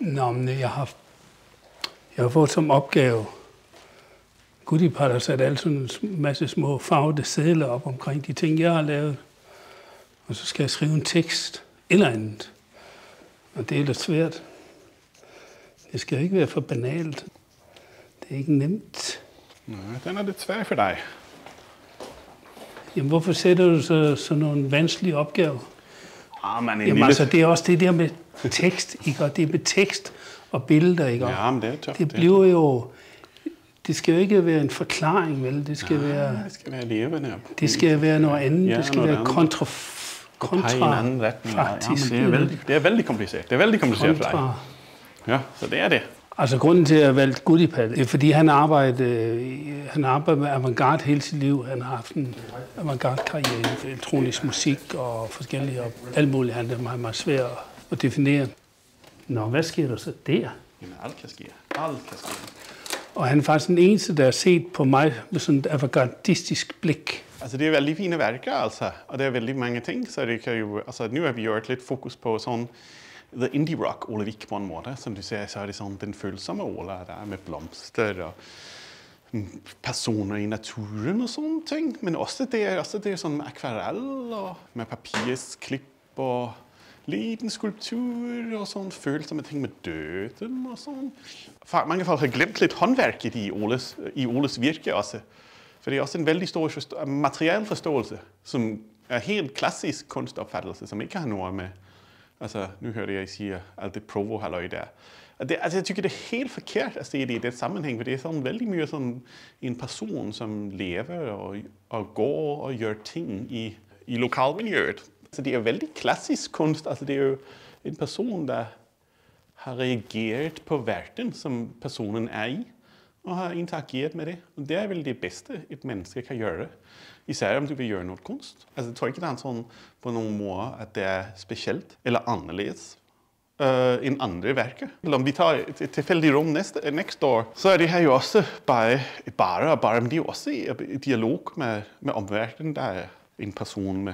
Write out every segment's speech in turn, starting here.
Nå, men jeg har fået som opgave. Goodipart har sat alle sådan en masse små farvede sedler op omkring de ting, jeg har lavet. Og så skal jeg skrive en tekst eller andet. Og det er lidt svært. Det skal ikke være for banalt. Det er ikke nemt. Nej, den er lidt svær for dig. Jamen, hvorfor sætter du så sådan nogle vanskelige opgaver? Jamen, altså, det er også det der med tekst, ikke? Og det er med tekst og billeder, ikke? Ja, men det er tøft. Det bliver jo... Det skal jo ikke være en forklaring, vel? Det skal være... Det skal være levende. Det skal være noget andet. Ja, det skal være kontra i en anden retning. Faktisk. Ja, men det er vældig kompliceret. Det er vældig kompliceret for dig. Ja, så det er det. Altså, grunden til, at jeg valgte Goodipart, det er, fordi han arbejder med avantgarde hele sit liv. Han har haft en avantgarde-karriere inden for elektronisk musik og forskellige, og alt muligt. Han er meget, meget svært at definere. Nå, hvad sker der så der? Jamen, alt kan ske. Alt kan ske. Og han er faktisk den eneste, der har set på mig med sådan et avantgardistisk blik. Altså, det er veldig fine værker, altså. Og det er veldig mange ting, så det kan jo... Altså, nu har vi gjort lidt fokus på sådan... The indie rock, Ole Vik på en måde. Som du ser, så er det sådan den følsomme Ole, der med blomster og personer i naturen og sådan ting. Men også det er sådan med akvarel og med papirsklip og liten skulptur og sådan følsomme ting med døden og sådan. Mange folk har glemt lidt håndværket i Oles virke også. For det er også en veldig stor materialforståelse, som er helt klassisk kunstopfattelse, som ikke har noget med... Altså, nu hørte jeg sige alt det provo-halløj der. Altså, jeg tykker, det er helt forkert at se det i det sammenhæng, for det er sådan veldig mye sådan en person, som lever og går og gør ting i lokalmiljøet. Så det er veldig klassisk kunst. Altså, det er jo en person, der har reageret på verden, som personen er i, og har interageret med det. Og det er vel det bedste, et menneske kan gøre. Især om du vil gøre noget kunst. Altså, jeg tror ikke, det er sådan på nogen måde, at det er specielt eller anderledes end andre værker. Eller om vi tager et tilfældigt rum næste år, så er det her jo også bare, men det er jo også i dialog med omverdenen. Der er en person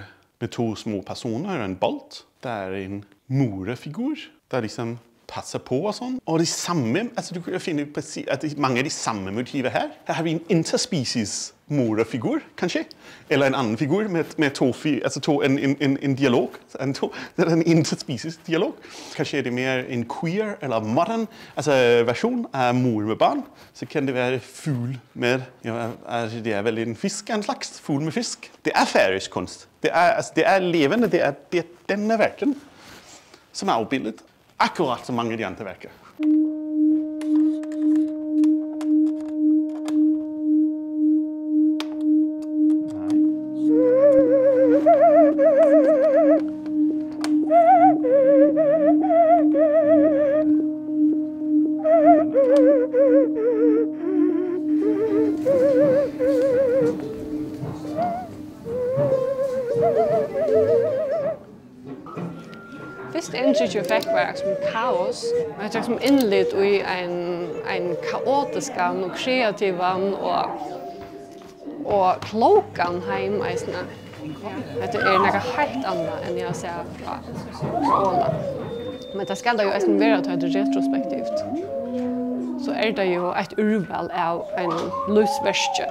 med to små personer og en bold. Der er en morfigur, der ligesom passer på og sådan. Og det samme, altså du kan jo finde præcis, at det er mange af de samme motiver her. Her har vi en interspecies morfigur, kanskje. Eller en anden figur med en dialog. Det er en interspecies dialog. Kanskje er det mere en queer eller modern version af mor med barn. Så kan det være fugl med, det er vel en fisk, en slags fugl med fisk. Det er færøsk kunst. Det er levende, det er denne verden, som er afbildet. Akkurat som mange af de andre værker. Først indtryk jeg fik var som kaos. Jeg var som indledt i en kaotisk og kreativ og klokan heim eisne. Det er noe helt annet enn jeg ser fra Åla. Men det skal da jo eisen være til det retrospektivt. Så er det jo et urval av en livsverste.